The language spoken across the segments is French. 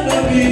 Thank you.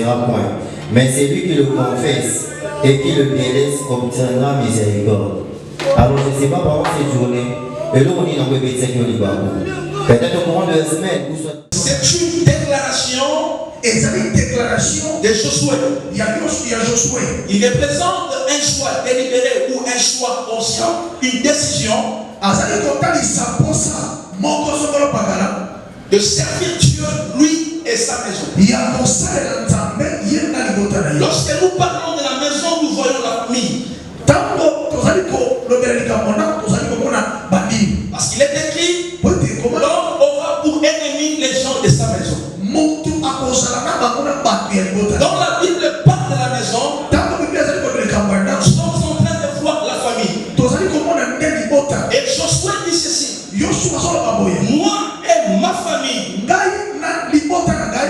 périra point. Mais celui qui le confesse et qui le délaisse obtiendra miséricorde. Alors je ne sais pas pendant cette journée, et là on est dans le peut-être au courant de la semaine. C'est une déclaration. Et ça une déclaration de Josué. Il y a Josué. Il représente un choix délibéré ou un choix conscient, une décision de servir Dieu, lui et sa maison. Lorsque nous parlons de la maison, nous voyons la famille. Parce qu'il est écrit, l'homme aura pour ennemi les gens de sa maison. Dans la Bible parle de la maison, nous sommes en train de voir la famille. Et Josué dit ceci: moi et ma famille,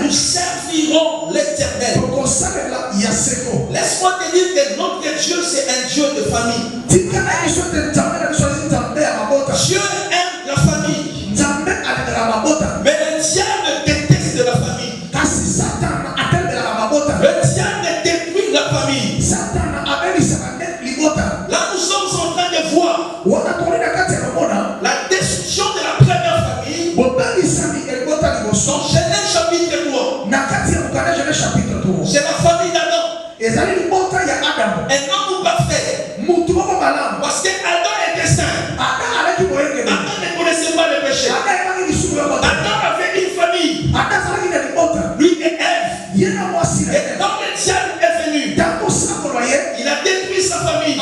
nous servirons l'Éternel. Laisse-moi te dire que notre Dieu, c'est un Dieu de famille. Dieu aime la famille. Mais le diable déteste la famille. Le diable détruit la famille. Là, nous sommes en train de voir la destruction de la première famille dans Genèse chapitre 3. C'est la famille d'Adam. Un homme parfait. Parce que Adam était saint. Adam ne connaissait pas le péché. Adam avait une famille. Lui et Ève. Et quand le diable est venu, il a détruit sa famille.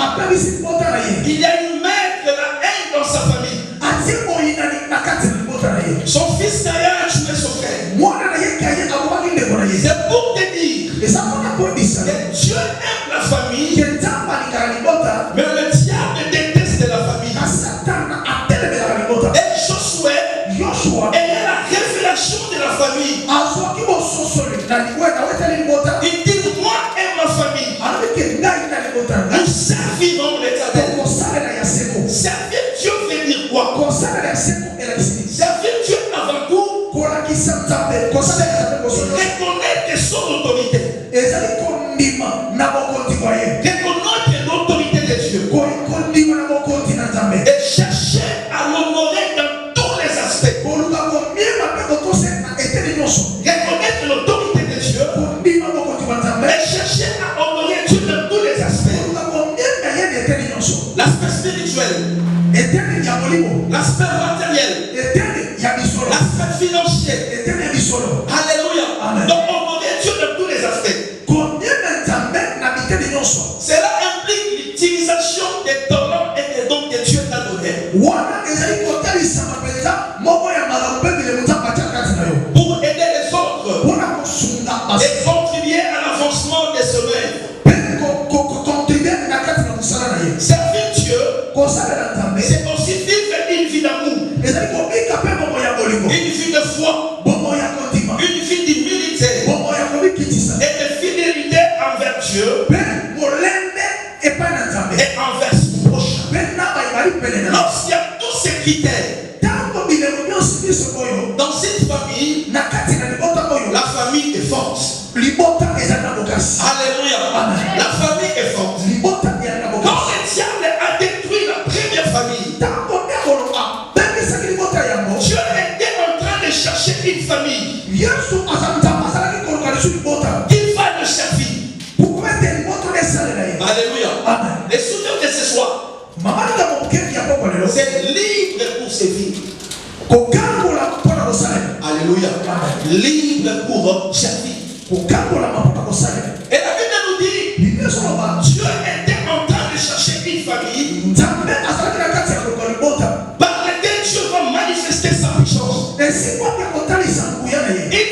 Il y a une mère de la haine dans sa famille. Son fils Caïn a tué son frère. C'est pour te dire que Dieu aime la famille, mais le diable déteste la famille. Et Josué ayant la révélation de la famille, il dit: moi et ma famille, nous servirons l'Éternel. Servir Dieu veut dire quoi? Servir Dieu avant tout, reconnaître son autorité. Reconnaître l'autorité de Dieu. Et chercher à l'honorer dans tous les aspects. Reconnaître l'autorité de Dieu. Et chercher à honorer Dieu dans tous les aspects. L'aspect spirituel. L'aspect matériel. L'aspect financier. Alléluia. Donc honorer Dieu dans tous les aspects. Cela implique l'utilisation des talents et des dons que Dieu t'a donnés pour aider les autres et contribuer à l'avancement des semaines. Servir Dieu, c'est aussi vivre une vie d'amour, une vie de foi, une vie d'humilité et de fidélité envers Dieu et envers son prochain. Lorsqu'il y a tous ces critères dans cette famille, la famille est forte. Alléluia. La famille est forte. Quand le diable a détruit la première famille, Dieu était en train de chercher une famille qui va le servir. Alléluia. Les souvenirs de ce soir, c'est libre pour servir. Alléluia. Libre pour servir. Et la Bible nous dit, Dieu était en train de chercher une famille par laquelle Dieu va manifester sa puissance. Une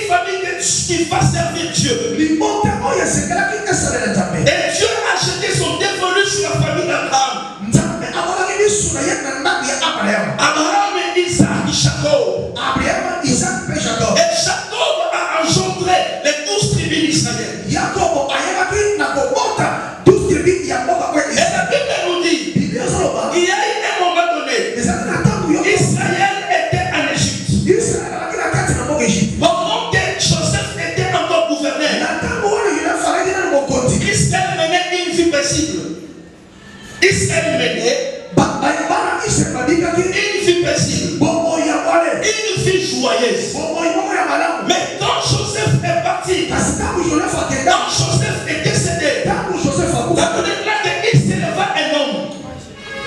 famille qui va servir Dieu. Et Dieu a jeté son dévolu sur la famille d'Abraham. Abraham et Isaac, Jacob. Et Jacob a engendré les 12 tribus d'Israël. Et la Bible nous dit, il y a eu un moment donné, Israël était en Égypte. Pendant que Joseph était encore gouverneur, Israël menait une vie paisible, une vie joyeuse. Mais quand Joseph est parti, quand Joseph est décédé, la Bible déclare qu'il s'éleva un homme.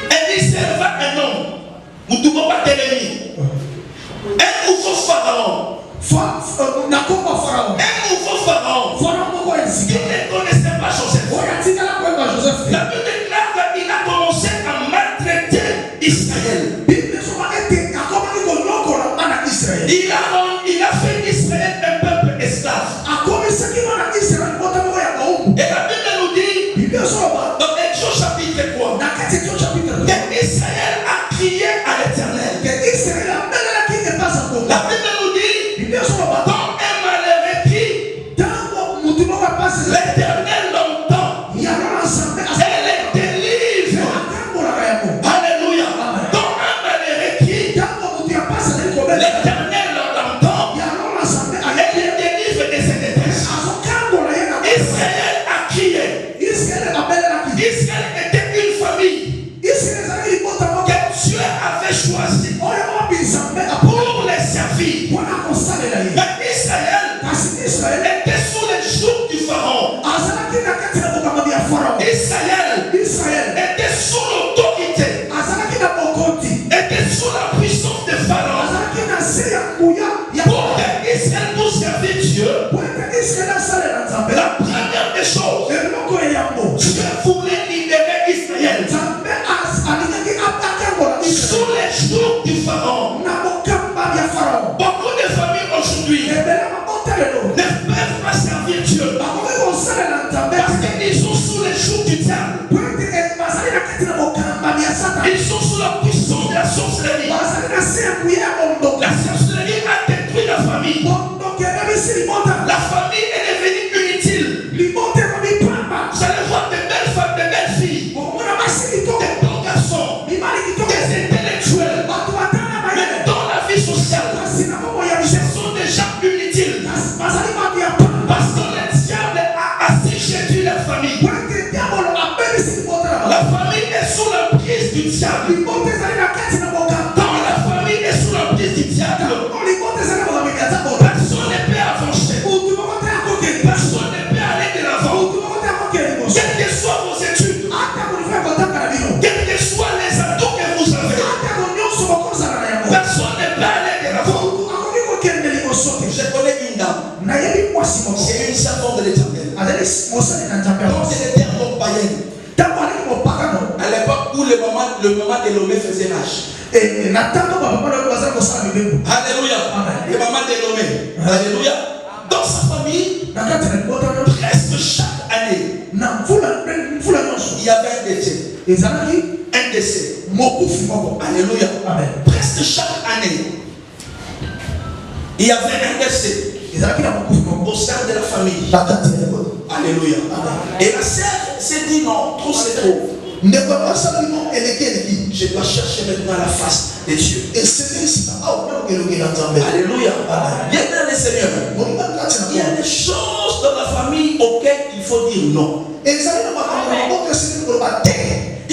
Et il s'éleva un homme. Nous ne pouvons pas téléviser. Un nouveau pharaon. Un nouveau pharaon. Il ne connaissait pas Joseph. La Bible déclare qu'il a commencé à maltraiter Israël. Il a fait d'Israël un peuple esclave. Et la Bible nous dit, dans Exode chapitre 3, que Israël a crié à l'Éternel. La Bible nous dit, quand un malheureux crie, l'Éternel l'entend et les délivre. Alléluia. Quand un malheureux crie, l'Éternel l'entend et les délivre de ses détresses. Israël a crié. Israël était une famille que Dieu avait choisie pour les servir. Mais Israël était sous les jours du pharaon. Israël était sous l'autorité, était sous la puissance de Pharaon. Pour que Israël nous servir Dieu, la première des choses, Dieu voulait libérer Israël sous les jours du Pharaon. Beaucoup de familles aujourd'hui ne peuvent pas servir Dieu parce qu'ils sont sous les jours du diable. Ils sont sous la puissance de la sorcellerie. La sorcellerie a détruit la famille. La famille est devenue inutile. Vous allez voir des belles femmes, des belles filles, des bons garçons, des intellectuels. Mais dans la vie sociale, ce sont des gens inutiles. Parce que le diable a assez séduit la famille. La famille est sous l'emprise du diable. Quand la famille est sous l'emprise du diable, personne ne peut avancer. Personne ne peut aller de l'avant. Quelles que soient vos études, quels que soient les atouts que vous avez, personne ne peut aller de l'avant. Je connais une dame. C'est une servante de l'Éternel. Quand elle était encore païenne, à l'époque où le maman de Lomé faisait l'âge. Alléluia. Le maman de Lomé. Alléluia. Dans sa famille, presque chaque année, il y avait un décès. Un décès. Alléluia. Presque chaque année, il y avait un décès au sein de la famille. Alléluia. Et la sœur s'est dit non, trop c'est trop. Je dois chercher maintenant la face de Dieu. Alléluia. Bien dans le Seigneur, il y a des choses dans la famille auxquelles il faut dire non. Il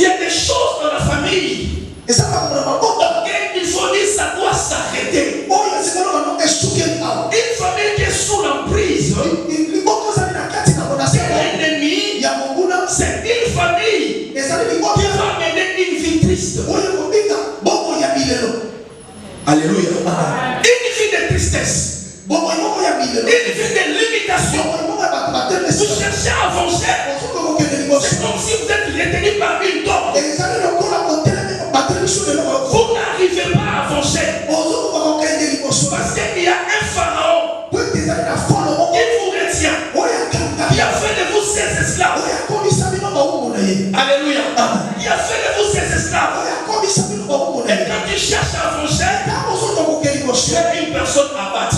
y a des choses dans la famille auxquelles il faut dire ça doit s'arrêter. Une famille qui est sous l'emprise c'est l'ennemi, c'est une famille qui va mener une vie triste. Alléluia. Une vie de tristesse, une vie de limitation. Vous cherchez à avancer, c'est comme si vous êtes retenu par une corde. Vous n'arrivez pas à avancer parce qu'il y a un pharaon qui vous retient, qui a fait de vous ses esclaves. Alléluia. Il a fait de vous ses esclaves. Et quand tu cherches à avancer, tu es une personne à battre.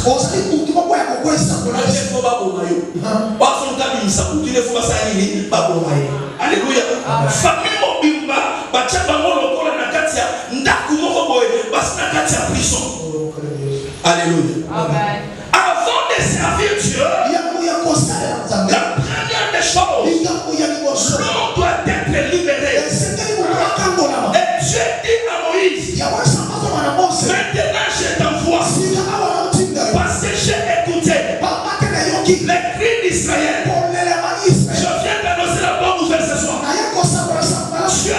Alléluia. Famille mobimba, bachaba molokola na katia, ndaku moko boy, bas na katia prison. Alléluia. Avant de servir Dieu, la première des choses, l'homme doit être libéré. viens d'annoncer la bonne nouvelle ce soir. Dieu a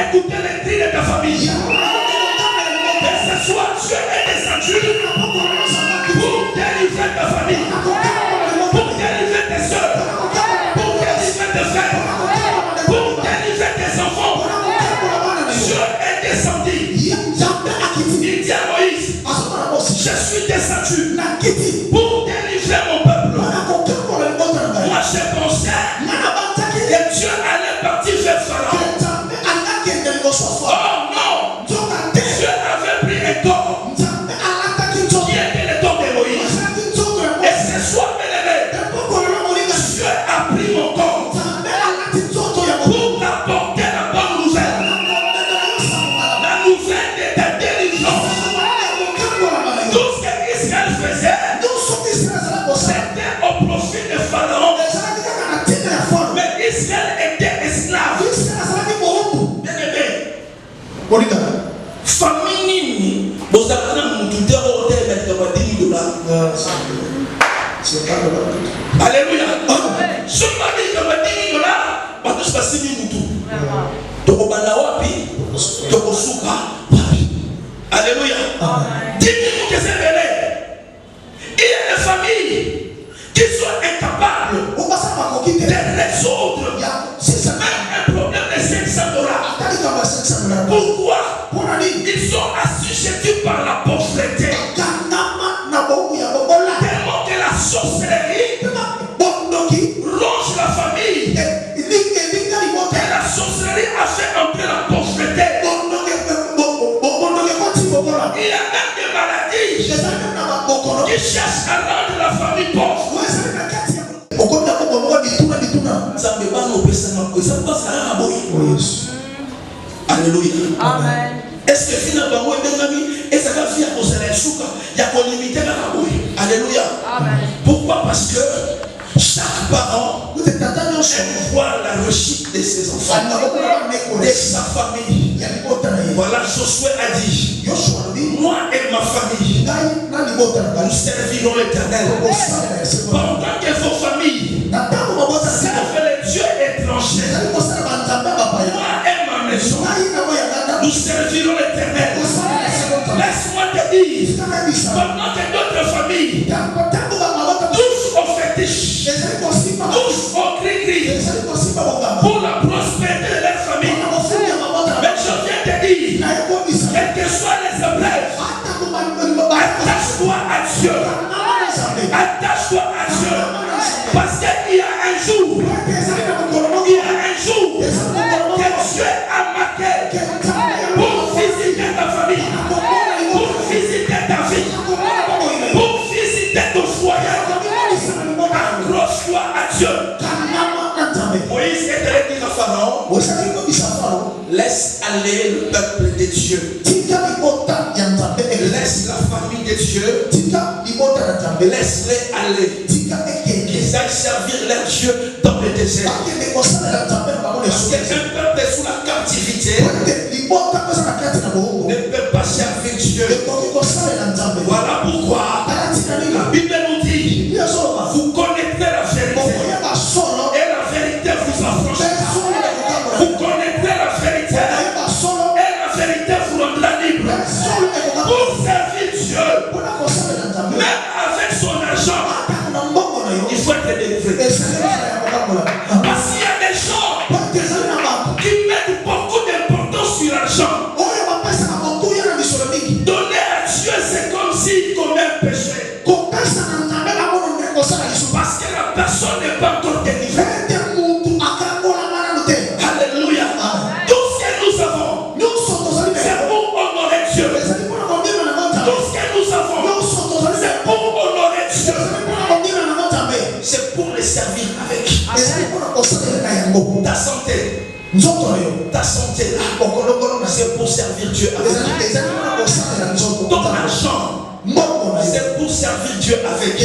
écouté les cris de ta famille. Et ce soir, Dieu est descendu pour délivrer ta famille, pour délivrer tes soeurs, pour délivrer tes frères, pour délivrer tes enfants. Dieu est descendu. Il dit à Moïse, je suis descendu pour délivrer mon peuple. Moi, je pensais que Dieu allait partir vers Pharaon. Oh non! Dieu avait pris un corps qui était le corps de Moïse. Et ce soir, bien-aimé, Dieu a pris mon corps pour t'apporter la bonne nouvelle. La nouvelle de ta délivrance. Tout ce qu'Israël faisait, c'était au profit de Pharaon. Mais Israël était esclave. Bien-aimé, famille nini, vous avez un moutou hôtel avec $10,000. Alléluia. Je m'habille comme $10,000, parce que je passe 6 moutou. Donc, on va wapi, donc on souka. Alléluia. 10 000 que c'est belé. Il y a des familles qui sont incapables de résoudre même un problème de $500. Pourquoi? Ils sont assujettis par la pauvreté. Tellement que la sorcellerie ronge la famille. Et la sorcellerie a fait entrer la pauvreté. Il y a même des maladies qui cherchent à rendre la famille pauvre. Alléluia. Amen. Est-ce que finalement, et ça va faire pour se souka, il y a qu'on limite la rabouille. Alléluia. Amen. Pourquoi? Parce que chaque parent voit la réussite de ses enfants, de sa famille. Voilà, Josué a dit, moi et ma famille, nous servirons l'Éternel. Pendant que vos familles servent les dieux étrangers, moi et ma maison, nous servirons l'Éternel. Laisse-moi te dire, pendant que d'autres familles touchent au fétiche, touchent au cri-cri pour la prospérité de leur famille. Mais je viens te dire, quelles que soient les épreuves, attache-toi à Dieu. Attache-toi à Dieu. Parce qu'il y a un jour, que Dieu a marqué pour visiter ta famille, pour visiter ta vie, pour visiter ton foyer. Accroche-toi à Dieu. Moïse est allé dire à Pharaon, laisse aller le peuple de Dieu. Laisse la famille de Dieu. Laisse-les aller. Qu'ils aillent servir leur Dieu dans le désert. Parce qu'un peuple sous la captivité ne peut pas servir Dieu. Voilà pourquoi la Bible nous dit, vous connaîtrez la vérité et la vérité vous affranchira. Vous connaîtrez la vérité et la vérité vous rendra libre. Pour servir Dieu, même avec son argent, il faut être délivré. Parce qu'il y a des gens qui mettent beaucoup d'importance sur l'argent. Donner à Dieu, c'est comme s'il commet un péché. Parce que la personne n'est pas encore délivrée. Alléluia. Tout ce que nous avons, c'est pour honorer Dieu. Tout ce que nous avons, c'est pour honorer Dieu. C'est pour les servir avec. Ta santé. Ta santé là, c'est pour servir Dieu avec. Ton argent, c'est pour servir Dieu avec.